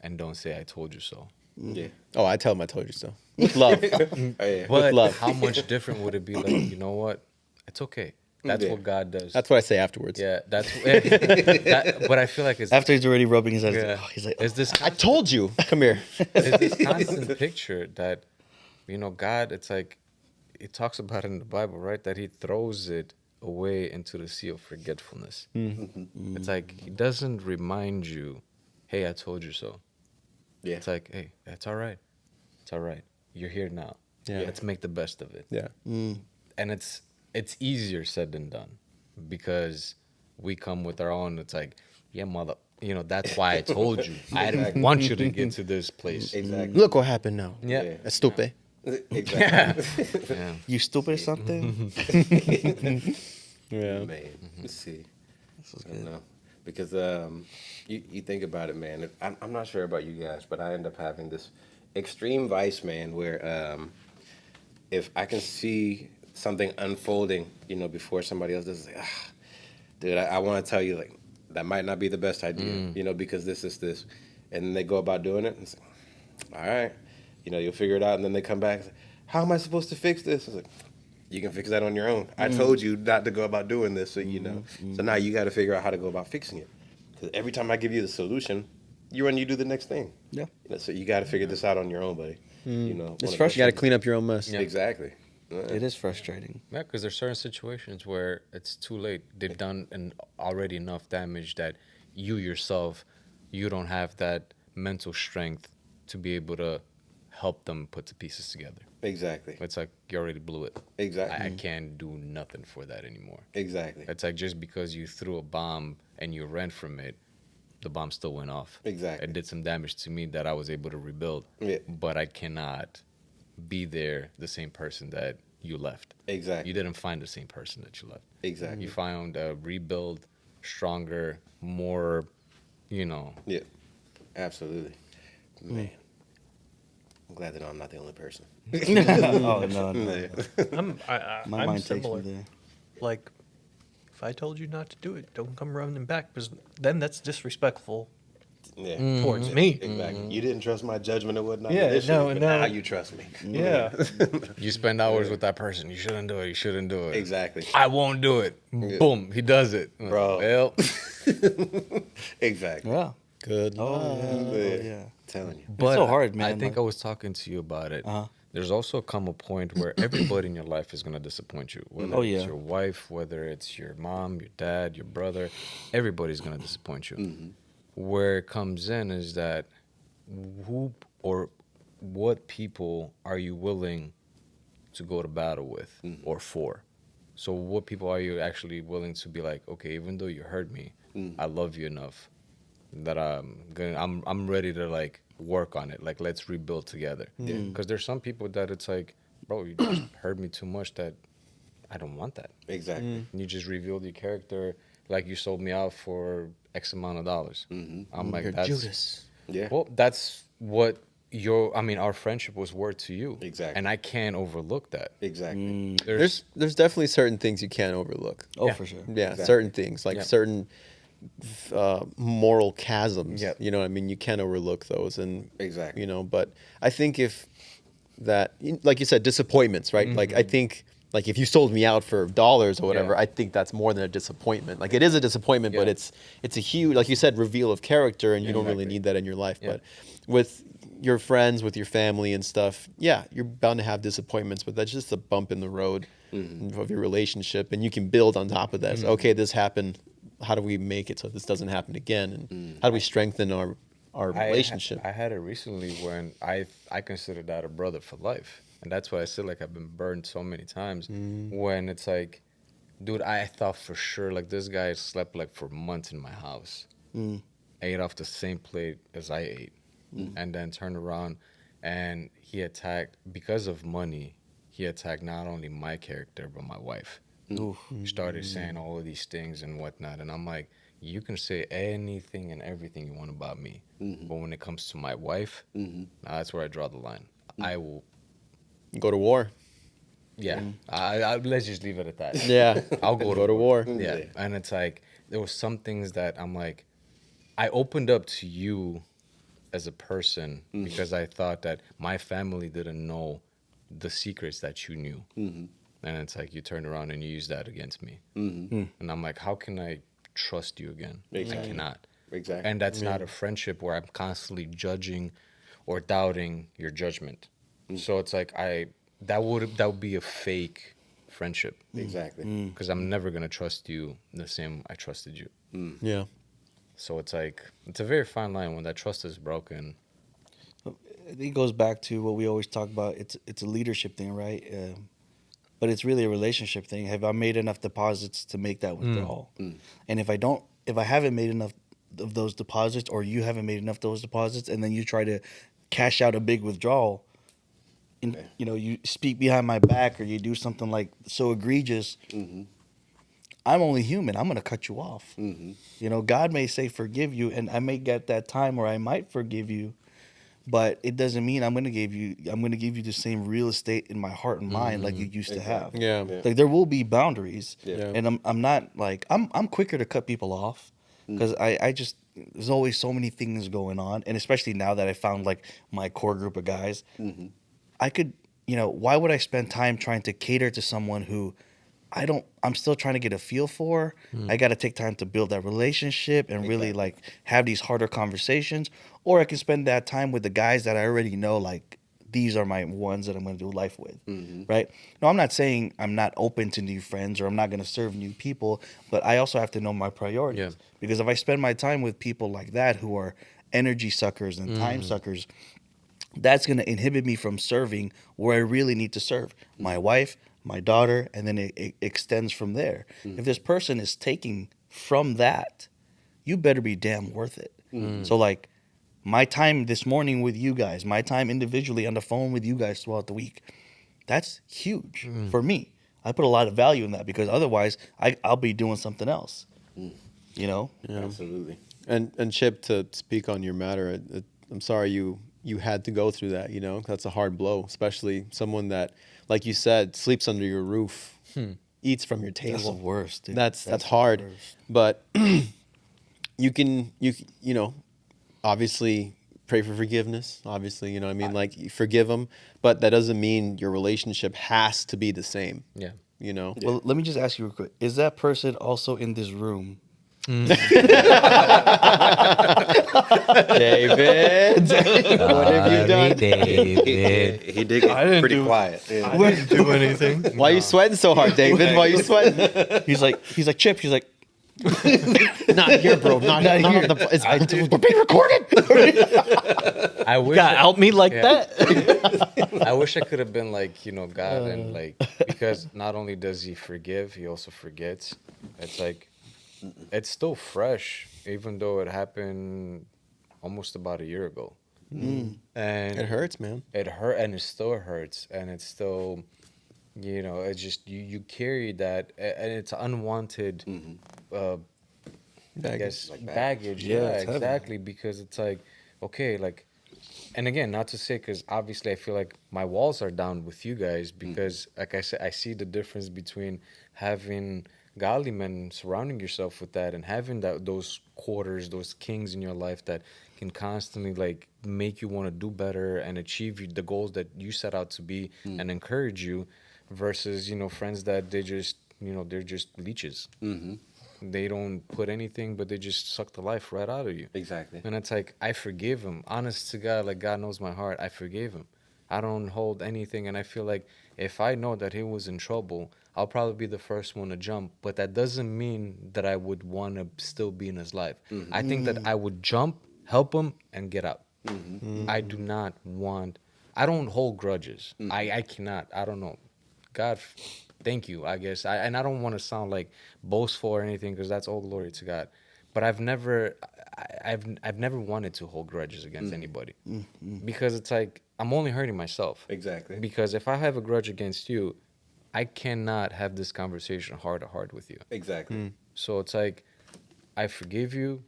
and don't say I told you so. Yeah. Oh, I tell them I told you so. With love. Oh, yeah. But love. how much different would it be? Like, you know what? It's okay. That's Yeah. what God does. That's what I say afterwards. Yeah, that's. But I feel like it's After he's already rubbing his head, yeah. he's like, It's this I told you. Come here. it's this constant picture that, you know, God. It's like, it talks about it in the Bible, right? That He throws it away into the sea of forgetfulness. It's like He doesn't remind you, "Hey, I told you so." Yeah. It's like, "Hey, that's all right. It's all right. You're here now. Yeah. Let's make the best of it." Yeah. And it's easier said than done, because we come with our own. It's like, yeah, mother, you know, that's why I told you. I didn't want you to get to this place. Exactly. Look what happened now. Yeah. Yeah. Estúpido. Exactly. Yeah. you stupid or something? Yeah. Man, let's see. This is I don't good. know. Because you think about it, man. I'm not sure about you guys, but I end up having this extreme vice, man, where if I can see something unfolding, you know, before somebody else does, like, dude, I want to tell you, like, that might not be the best idea, you know, because this is this. And then they go about doing it, and it's like, all right, you know, you'll figure it out. And then they come back, it's like, how am I supposed to fix this? It's like, you can fix that on your own. I told you not to go about doing this, so you know. So now you got to figure out how to go about fixing it. Because every time I give you the solution, you run, you do the next thing. Yeah. You know, so you got to figure this out on your own, buddy. You know, It's You frustrating. got to clean up your own mess. Yeah. Exactly. It is frustrating. Yeah, because there's certain situations where it's too late. They've done already enough damage that you yourself, you don't have that mental strength to be able to help them put the pieces together. Exactly. It's like you already blew it. Exactly. I can't do nothing for that anymore. Exactly. It's like just because you threw a bomb and you ran from it, the bomb still went off. Exactly. It did some damage to me that I was able to rebuild. Yeah. But I cannot be there the same person that you left. Exactly. You didn't find the same person that you left. Exactly. You found a rebuild, stronger, more, you know. Yeah. Absolutely. Man. I'm glad that I'm not the only person. Oh no, no. Yeah. I'm My mind similar. takes me there. Like, if I told you not to do it, don't come running back, because then that's disrespectful Yeah. towards me. Exactly. You didn't trust my judgment and whatnot. Yeah, initially, no, but no. now you trust me. Yeah. You spend hours with that person. You shouldn't do it. You shouldn't do it. Exactly. I won't do it. Boom. He does it. Bro. Well, Exactly. Yeah. Good. Oh yeah. Oh, Yeah. yeah. Telling you. but so hard, I man, think like- I was talking to you about it. Uh-huh. There's also come a point where everybody in your life is going to disappoint you. Whether Oh, it's yeah. your wife, whether it's your mom, your dad, your brother, everybody's going to disappoint you. Where it comes in is that who or what people are you willing to go to battle with or for? So what people are you actually willing to be like, okay, even though you hurt me, I love you enough that I'm ready to like work on it. Like, let's rebuild together. Yeah. Because there's some people that it's like, bro, you just hurt me too much that I don't want that. Exactly. You just revealed your character, like you sold me out for X amount of dollars. I'm like, You're that's Judas. Yeah. well, that's what our friendship was worth to you. Exactly. And I can't overlook that. Exactly. There's definitely certain things you can't overlook. Oh, Yeah. for sure. Yeah, Exactly. certain things like Yeah. certain moral chasms. Yeah. You know what I mean? You can't overlook those, and Exactly. you know. But I think if that, like you said, disappointments, right? Like I think, like if you sold me out for dollars or whatever, Yeah. I think that's more than a disappointment. Like it is a disappointment, but Yeah. it's a huge, like you said, reveal of character, and you don't really Exactly. need that in your life. Yeah. But with your friends, with your family and stuff, yeah, you're bound to have disappointments, but that's just a bump in the road of your relationship, and you can build on top of that. So, okay, this happened. How do we make it so this doesn't happen again? And how do we strengthen our relationship? I had it recently when I considered that a brother for life. And that's why I said like I've been burned so many times when it's like, dude, I thought for sure like this guy slept like for months in my house. Ate off the same plate as I ate. And then turned around and he attacked, because of money, he attacked not only my character but my wife. He started saying all of these things and whatnot, and I'm like, you can say anything and everything you want about me, but when it comes to my wife, now that's where I draw the line. I will, Go to war. yeah. I let's just leave it at that. Yeah, I'll go to war. Yeah, and it's like there was some things that I'm like, I opened up to you as a person because I thought that my family didn't know the secrets that you knew. And it's like you turn around and you use that against me. And I'm like, how can I trust you again? Exactly. I cannot. Exactly. And that's not a friendship where I'm constantly judging or doubting your judgment. So it's like that would be a fake friendship. Exactly. Because I'm never gonna trust you the same I trusted you. Yeah. So it's like it's a very fine line when that trust is broken. I think it goes back to what we always talk about. It's a leadership thing, right? But it's really a relationship thing. Have I made enough deposits to make that withdrawal? And if I haven't made enough of those deposits, or you haven't made enough of those deposits, and then you try to cash out a big withdrawal, and you speak behind my back, or you do something like so egregious, I'm only human. I'm gonna cut you off. God may say forgive you, and I may get that time where I might forgive you, but it doesn't mean I'm gonna give you the same real estate in my heart and mind like you used to have. Yeah. Like there will be boundaries, Yeah. and I'm not like I'm quicker to cut people off because I just there's always so many things going on, and especially now that I found like my core group of guys, I could why would I spend time trying to cater to someone who I'm still trying to get a feel for. I got to take time to build that relationship and really like have these harder conversations, or I can spend that time with the guys that I already know, like these are my ones that I'm going to do life with, right? No, I'm not saying I'm not open to new friends or I'm not going to serve new people, but I also have to know my priorities. Yeah. Because if I spend my time with people like that who are energy suckers and time suckers, that's going to inhibit me from serving where I really need to serve my wife, my daughter, and then it extends from there. If this person is taking from that, you better be damn worth it. So like my time this morning with you guys, my time individually on the phone with you guys throughout the week, that's huge for me. I put a lot of value in that because otherwise I'll be doing something else. Absolutely. And Chip, to speak on your matter, I'm sorry you had to go through that. That's a hard blow, especially someone that, like you said, sleeps under your roof, eats from your table. That's the worst, dude. That's the hard. worst. But you can obviously pray for forgiveness. Obviously, like you forgive them, but that doesn't mean your relationship has to be the same. Yeah. Well, let me just ask you real quick. Is that person also in this room? David, what have you done? David. He did get I didn't pretty do- quiet. Yeah. I didn't do anything. Why are you sweating so hard, David? Why are you sweating? He's like Chip. He's like, Not here, bro. Not here. We're being recorded. I wish God, help me like that. I wish I could have been like, God, and like, because not only does he forgive, he also forgets. It's like, it's still fresh, even though it happened almost about a year ago. And It hurts, man. It hurt, and it still hurts, and it's still, it's just you carry that, and it's unwanted. I guess baggage. Yeah, it's heavy. exactly. Because it's like, okay, like, and again, not to say, because obviously I feel like my walls are down with you guys, because like I said, I see the difference between having godly men surrounding yourself with that, and having those quarters, those kings in your life that can constantly like make you want to do better and achieve the goals that you set out to be, and encourage you, versus friends that they're just leeches. They don't put anything, but they just suck the life right out of you. Exactly. And it's like, I forgive him. Honest to God, like God knows my heart, I forgave him. I don't hold anything. And I feel like if I know that he was in trouble, I'll probably be the first one to jump. But that doesn't mean that I would want to still be in his life. I think that I would jump, help him, and get out. I do not want, I don't hold grudges. I cannot. I don't know. God, thank you, I guess. And I don't want to sound like boastful or anything, because that's all glory to God. But I've never wanted to hold grudges against anybody, because it's like I'm only hurting myself. Exactly. Because if I have a grudge against you, I cannot have this conversation heart to heart with you. Exactly. So it's like, I forgive you,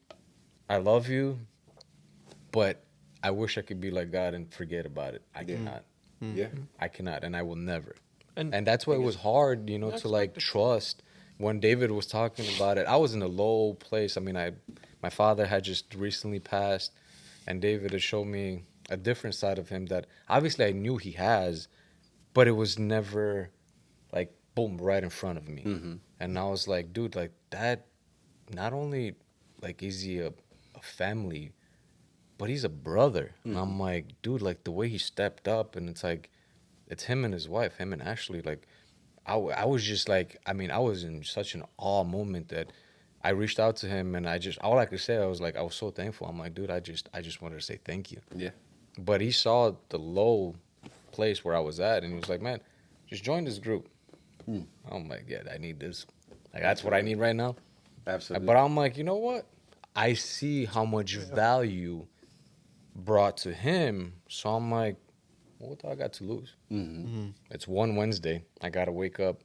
I love you, but I wish I could be like God and forget about it. I cannot. Yeah. I cannot, and I will never. And And that's why it was hard, to like trust. When David was talking about it, I was in a low place. I mean, my father had just recently passed, and David had shown me a different side of him that obviously I knew he has, but it was never like boom right in front of me. And I was like, dude, like that. Not only like is he a family, but he's a brother. And I'm like, dude, like the way he stepped up, and it's like, it's him and his wife, him and Ashley. Like, I was just like, I mean, I was in such an awe moment that I reached out to him, and all I could say, I was like, I was so thankful. I'm like, dude, I just wanted to say thank you. Yeah. But he saw the low place where I was at, and he was like, man, just join this group. I'm like, yeah, I need this. Like, that's what I need right now. Absolutely. But I'm like, you know what? I see how much value brought to him. So I'm like, what do I got to lose? It's one Wednesday. I got to wake up,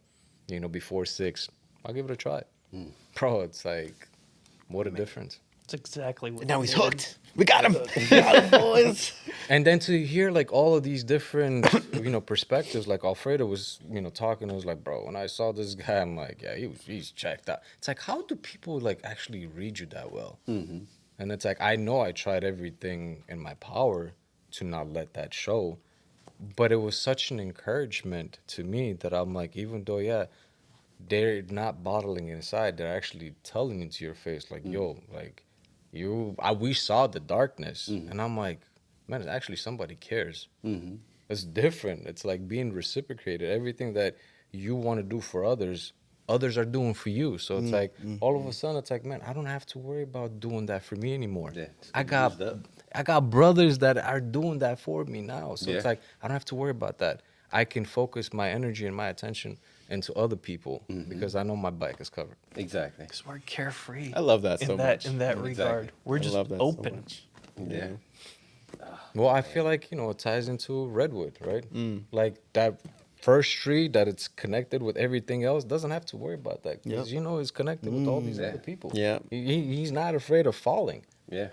before 6. I'll give it a try. Bro, it's like, what a difference. it's exactly what. Now he he's did. hooked. We got him. boys. And then to hear like all of these different, perspectives, like Alfredo was, talking, I was like, bro, when I saw this guy, I'm like, yeah, he's checked out. It's like, how do people like actually read you that well? And it's like, I know I tried everything in my power to not let that show, but it was such an encouragement to me that I'm like, even though, yeah, they're not bottling it inside, they're actually telling it to your face, like, yo, like, we saw the darkness. And I'm like, man, it's actually somebody cares. It's different. It's like being reciprocated. Everything that you want to do for others are doing for you. So it's like, all of a sudden, it's like, man, I don't have to worry about doing that for me anymore. Yeah, I got brothers that are doing that for me now. So it's Yeah. like, I don't have to worry about that. I can focus my energy and my attention into other people because I know my back is covered. Exactly. Because we're carefree. I love that so much. In that Exactly. regard, we're I just love that so open. much. Yeah. Well, I feel like, it ties into Redwood, right? Like that first tree that it's connected with everything else doesn't have to worry about that. Because, it's connected with all these other people. Yeah. He's not afraid of falling. Yeah.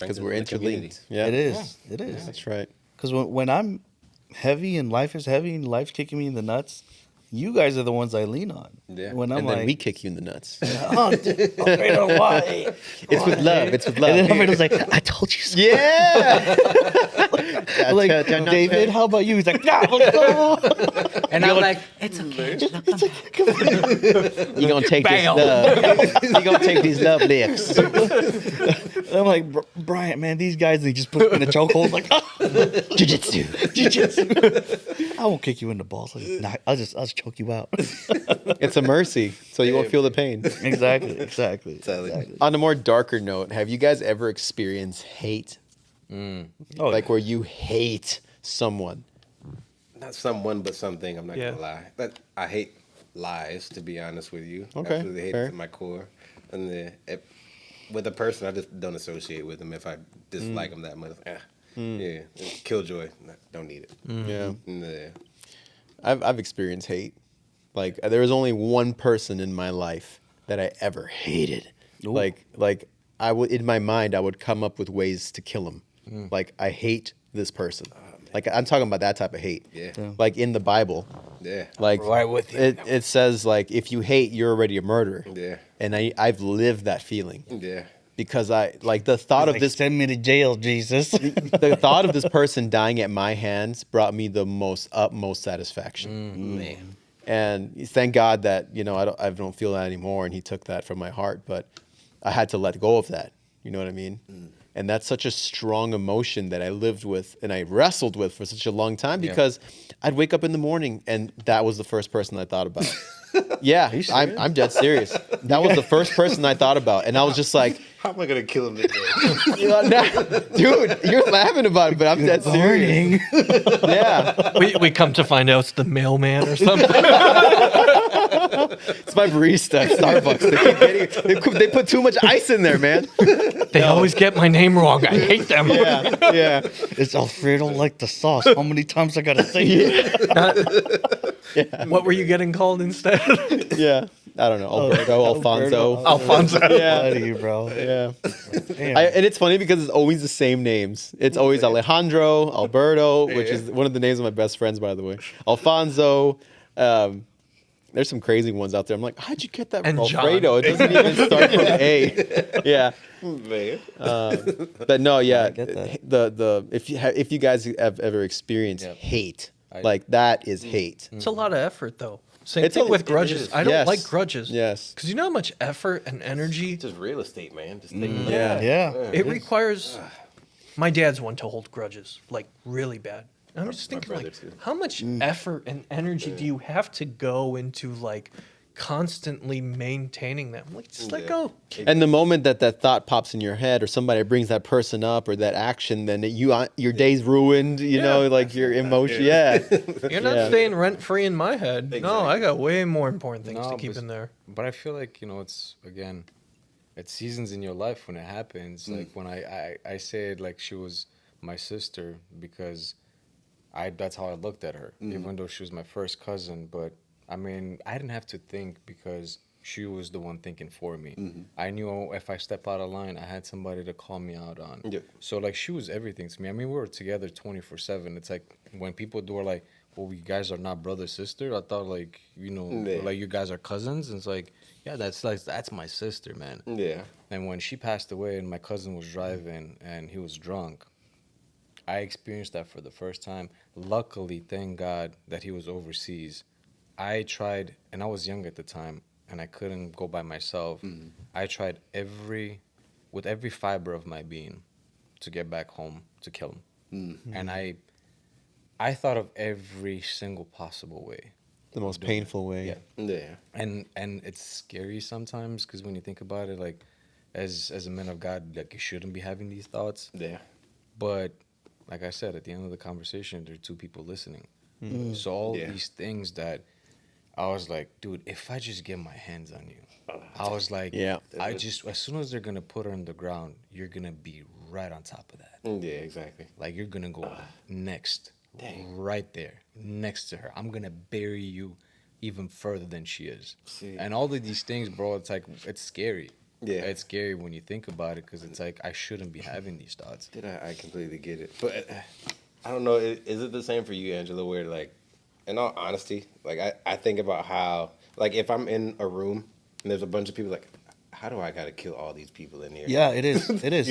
Because we're interlinked. Yeah. It is. It is. That's right. Because when I'm heavy and life is heavy and life's kicking me in the nuts, you guys are the ones I lean on. Yeah. When I'm And like, then we kick you in the nuts. oh, dude, Alfredo, why? It's with love. It's with love. And then Alfredo's like, I told you so. Yeah. Like, David, how about you? He's like, nah, let's go. And I'm like, it's okay. You're going to take this love. You're going to take these love lifts. And I'm like, Bryant, man, these guys, they just put me in a chokehold. Like, Jiu-jitsu. jiu-jitsu. I won't kick you in the balls. Like, nah, I'll just choke choke you out. It's a mercy, so you won't feel the pain. Exactly. On a more darker note, have you guys ever experienced hate? Oh, Like where you hate someone? Not someone, but something. I'm not Yeah. gonna lie. But I hate lies, to be honest with you. Okay, Absolutely hate fair. it to my core. And with a person, I just don't associate with them if I dislike them that much. Yeah, killjoy. Don't need it. Yeah. Yeah. I've experienced hate. Like there was only one person in my life that I ever hated. Ooh. Like I would, in my mind, I would come up with ways to kill him. Like I hate this person. Like I'm talking about that type of hate. Yeah. Like in the Bible, Yeah. like Right with you. it says like if you hate, you're already a murderer. Yeah. And I've lived that feeling Yeah. because I like the thought of like, this. send me to jail, Jesus. The thought of this person dying at my hands brought me the utmost satisfaction. Man. And thank God that I don't feel that anymore, and He took that from my heart. But I had to let go of that. You know what I mean? And that's such a strong emotion that I lived with and I wrestled with for such a long time because I'd wake up in the morning and that was the first person I thought about. Yeah, I'm dead serious. That was the first person I thought about, and I was just like, How am I gonna kill him today? dude, you're laughing about it, but I'm dead serious. Yeah, We come to find out it's the mailman or something. it's my barista at Starbucks. They put too much ice in there, man. They always get my name wrong. I hate them. Yeah. It's Alfredo like the sauce. How many times I gotta say it? What were you getting called instead? Yeah. I don't know. Alberto, Alfonso. Alfonso. Yeah. Out of you, bro. Yeah. Damn. And it's funny because it's always the same names. It's always Alejandro, Alberto, which is one of the names of my best friends, by the way. Alfonso. There's some crazy ones out there. I'm like, how'd you get that from And John. Alfredo? It doesn't even start from A. Yeah. Man. But no, yeah. get that. The if you guys have ever experienced hate, like that is hate. It's a lot of effort, though. Same It's thing a- with it grudges. is. I don't Yes. like grudges. Yes. Because you know how much effort and energy It's just real estate, man. Just take it. Yeah. Yeah. it requires. My dad's one to hold grudges, like really bad. And I'm just thinking, brother like, too. how much effort and energy do you have to go into, like, constantly maintaining them? Like, just let go. And the moment that thought pops in your head, or somebody brings that person up, or that action, then your day's ruined. You know, like your emotion. Yeah. You're not staying rent free in my head. No, I got way more important things to keep in there. But I feel like, it's seasons in your life when it happens. Like when I said like she was my sister because that's how I looked at her, even though she was my first cousin. But I mean, I didn't have to think because she was the one thinking for me. I knew if I step out of line, I had somebody to call me out on. Yeah. So like she was everything to me. I mean, we were together 24/7. It's like when people were like, "Well, you guys are not brother sister." I thought like like you guys are cousins. And it's like, yeah, that's my sister, man. Yeah. And when she passed away and my cousin was driving and he was drunk, I experienced that for the first time. Luckily, thank God that he was overseas. I tried, and I was young at the time, and I couldn't go by myself. I tried with every fiber of my being to get back home to kill him. And I thought of every single possible way. The most painful way. Yeah. And it's scary sometimes because when you think about it, like as a man of God, like you shouldn't be having these thoughts. Yeah. But like I said, at the end of the conversation, there are two people listening. So all these things that I was like, dude, if I just get my hands on you, I was like, I just as soon as they're gonna put her on the ground, you're gonna be right on top of that. Yeah, exactly. Like you're gonna go next, right there, next to her. I'm gonna bury you even further than she is. And all of these things, bro, it's like it's scary. Yeah. It's scary when you think about it because it's like I shouldn't be having these thoughts. I completely get it. But I don't know, is it the same for you, Angela, where like, in all honesty, like I think about how, like if I'm in a room and there's a bunch of people, like, how do I gotta kill all these people in here? Yeah, it is. It is.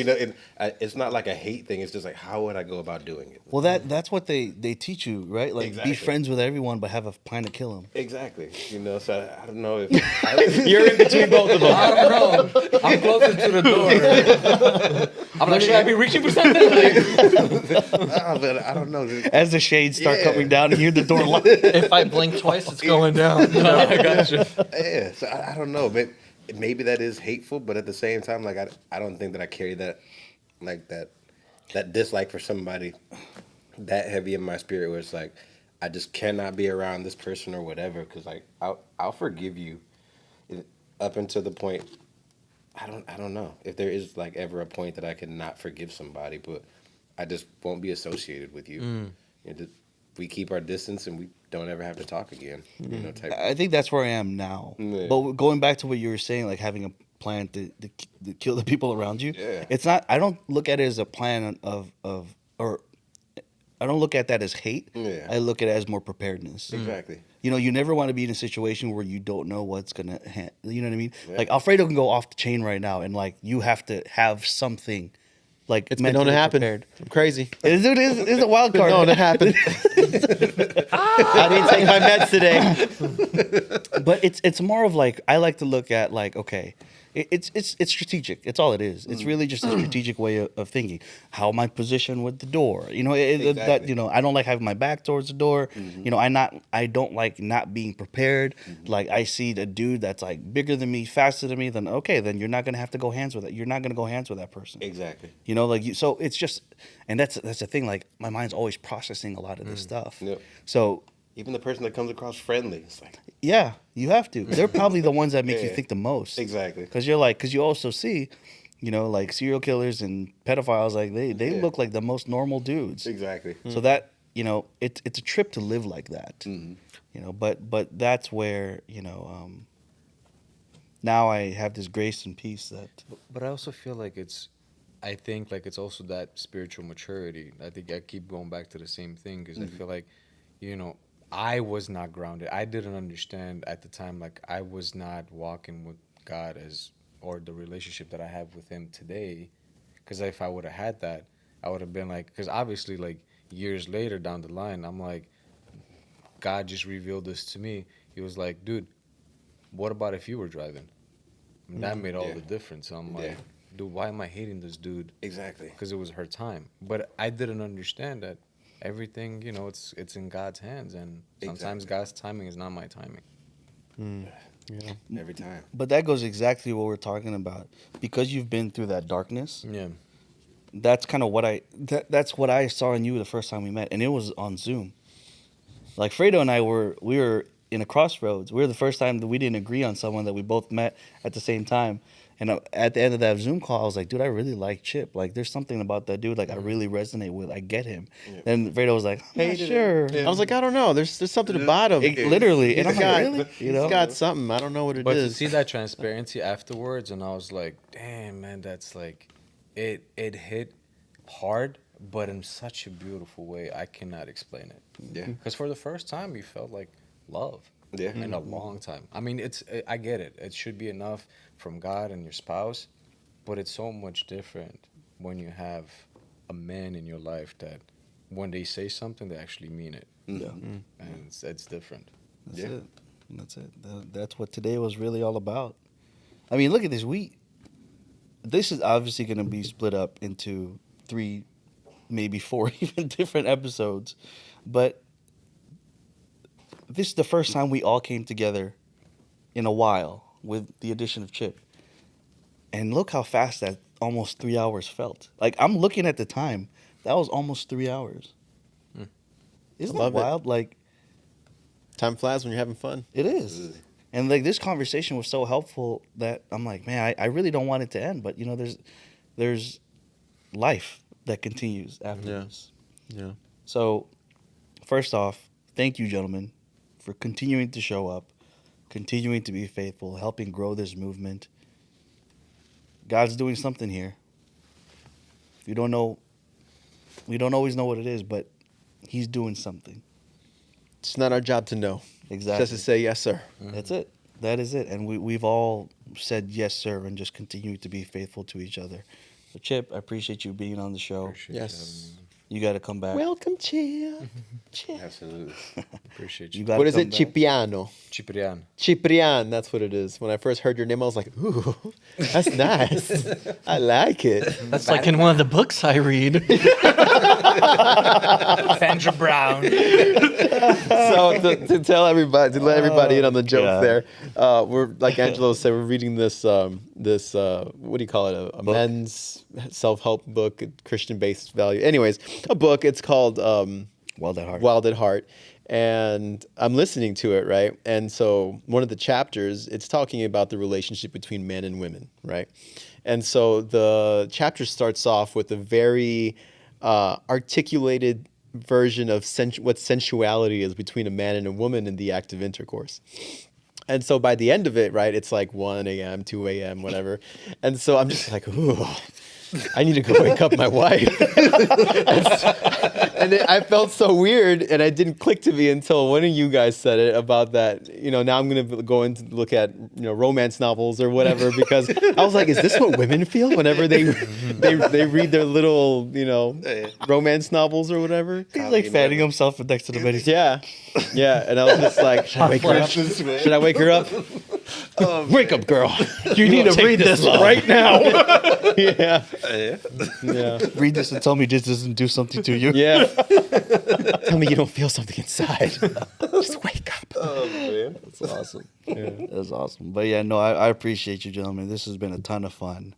It's not like a hate thing. It's just like, how would I go about doing it? Well, that's what they teach you, right? Like, Exactly. be friends with everyone, but have a plan to kill them. Exactly. So I don't know if You're in between both of them. I don't know. I'm closer to the door. I'm like, should I be reaching for something? But I don't know. As the shades start coming down, you hear the door lock. If I blink twice, it's going down. I got you. Yeah, so I don't know. Maybe that is hateful, but at the same time, like I don't think that I carry that, like that dislike for somebody that heavy in my spirit where it's like I just cannot be around this person or whatever because like I'll forgive you up until the point I don't know if there is like ever a point that I can not forgive somebody, but I just won't be associated with you. We keep our distance and we don't ever have to talk again. You know, type. I think that's where I am now. Yeah. But going back to what you were saying, like having a plan to kill the people around you, Yeah. it's not. I don't look at it as a plan or I don't look at that as hate. Yeah. I look at it as more preparedness. Exactly. You know, you never want to be in a situation where you don't know what's gonna. You know what I mean? Yeah. Like Alfredo can go off the chain right now, and like you have to have something. Like It's been known to mentally happen. prepared. I'm crazy. It's a wild Been card. known to happen. I didn't take my meds today. But it's more of like I like to look at like okay, it's strategic. It's all it is. It's really just a strategic way of thinking. How am I positioned with the door? You know, that Exactly. you know I don't like having my back towards the door. You know, I don't like not being prepared. Like I see the dude that's like bigger than me, faster than me. Then okay, then you're not gonna have to go hands with it. You're not gonna go hands with that person. Exactly. You know, like you. So it's just, and that's the thing. Like my mind's always processing a lot of this stuff. Yep. So Even the person that comes across friendly, it's like yeah, you have to. They're probably the ones that make you Yeah. think the most. Exactly. Because you also see, you know, like serial killers and pedophiles, like they Yeah. look like the most normal dudes. exactly. So that, you know, it's a trip to live like that. Mm-hmm. You know, but that's where, you know, now I have this grace and peace that But I also feel like I think like it's also that spiritual maturity. I think I keep going back to the same thing because I feel like, you know, I was not grounded. I didn't understand at the time, like I was not walking with God or the relationship that I have with Him today. Because if I would have had that, I would have been like, because obviously like years later down the line, I'm like, God just revealed this to me. He was like, dude, what about if you were driving? And that made all Yeah. the difference. So I'm Yeah. like, dude, why am I hating this dude? Exactly. Because it was her time. But I didn't understand that everything, you know, it's in God's hands, and sometimes Exactly. God's timing is not my timing. Every time. but that goes exactly what we're talking about. Because you've been through that darkness, Yeah. that's kind of what that's what I saw in you the first time we met, and it was on Zoom. Like Fredo and I we were in a crossroads. We were the first time that we didn't agree on someone that we both met at the same time. And at the end of that Zoom call, I was like, dude, I really like Chip. Like, there's something about that dude. Like, I really resonate with. I get him. Yeah. Then Fredo was like, I'm not sure. Yeah. I was like, I don't know. There's something about him. Literally, and He's I'm like, got, really? You know? he's got something. I don't know what it is. But to see that transparency afterwards, and I was like, damn, man, that's like, it hit hard, but in such a beautiful way. I cannot explain it. Yeah. Because for the first time, you felt like love. Yeah. In a long time. I mean, I get it. It should be enough from God and your spouse, but it's so much different when you have a man in your life that when they say something, they actually mean it. Yeah. And it's different. That's Yeah. it. That's it. That's what today was really all about. I mean, look at this. This is obviously going to be split up into 3, maybe 4 even different episodes. But this is the first time we all came together in a while with the addition of Chip. And look how fast that almost 3 hours felt. Like, I'm looking at the time. That was almost 3 hours. Isn't that Love it. wild? Like, Time flies when you're having fun. it is. And like this conversation was so helpful that I'm like, man, I really don't want it to end. But you know, there's life that continues after Yeah. this. Yeah. So, first off, thank you, gentlemen, for continuing to show up, continuing to be faithful, helping grow this movement. God's doing something here. We don't always know what it is, but He's doing something. It's not our job to know. Exactly. Just to say yes, sir. That's it. That is it. And we've all said yes, sir, and just continue to be faithful to each other. So, Chip, I appreciate you being on the show. Appreciate you Yes. having me. You got to come back. Welcome, Chia. Absolutely. Appreciate You you. gotta What is come it? back. Cipriano. Ciprian. Ciprian, that's what it is. When I first heard your name, I was like, ooh, that's nice. I like it. That's like in one of the books I read. Sandra Brown. So to tell everybody, to let everybody in on the joke God. there, we're like Angelo said, we're reading this what do you call it? A men's self-help book, Christian-based value. Anyways, a book. It's called Wild at Heart. Wild at Heart. And I'm listening to it, right? And so one of the chapters, it's talking about the relationship between men and women, right? And so the chapter starts off with a very articulated version of what sensuality is between a man and a woman in the act of intercourse. And so by the end of it, right, it's like 1 a.m., 2 a.m., whatever. And so I'm just like, ooh, I need to go wake up my wife. I felt so weird, and it didn't click to me until one of you guys said it about that. You know, now I'm going to go and look at, romance novels or whatever, because I was like, is this what women feel whenever they read their little, romance novels or whatever? He's like fanning himself next to the bed. He's Yeah. Yeah. And I was just like, should I wake her up? Should I wake her up? Wake up, girl. You need to read this right now. Yeah. Yeah. Yeah. read this and tell me this doesn't do something to you. Yeah. Tell me you don't feel something inside. Just wake up. Oh man. That's awesome. That's awesome. But yeah, no, I appreciate you, gentlemen. This has been a ton of fun.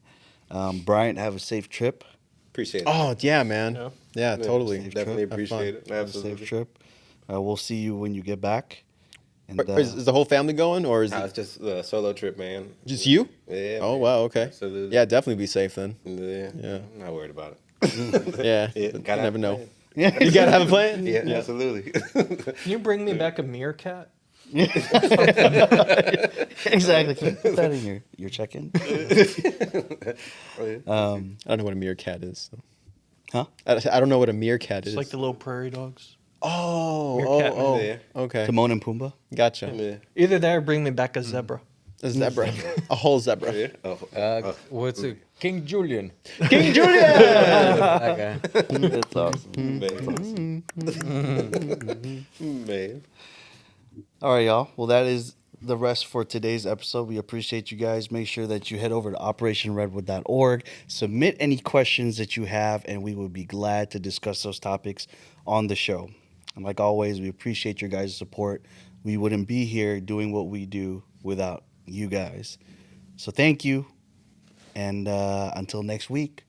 Bryant, have a safe trip. Appreciate it. Oh, yeah, man. Yeah. Yeah, totally. Definitely Have fun. appreciate it. Have a safe Absolutely. trip. We'll see you when you get back. And Is the whole family going, or is Nah, it it's just a solo trip, man. just you? Yeah. Oh, man. wow, okay. Absolutely. Yeah, definitely be safe then. Yeah. Yeah. I'm not worried about it. Yeah, Yeah, you gotta never have a know. plan. Yeah. You gotta have a plan? Yeah, absolutely. Can you bring me back a meerkat? Exactly. Can you put that in your check-in? I don't know what a meerkat is. So. Huh? I don't know what a meerkat It's is. like the little prairie dogs. oh, Yeah. okay. Timon and Pumbaa? Gotcha. Yeah. Either that or bring me back a zebra. A zebra. A whole zebra. Yeah. Oh, What's it? King Julian. King Julian! That guy. That's awesome. man. All right, y'all. Well, that is the rest for today's episode. We appreciate you guys. Make sure that you head over to operationredwood.org, submit any questions that you have, and we will be glad to discuss those topics on the show. And like always, we appreciate your guys' support. We wouldn't be here doing what we do without you guys. So thank you, and until next week.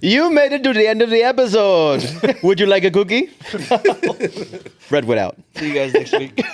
You made it to the end of the episode. Would you like a cookie? Redwood out. See you guys next week.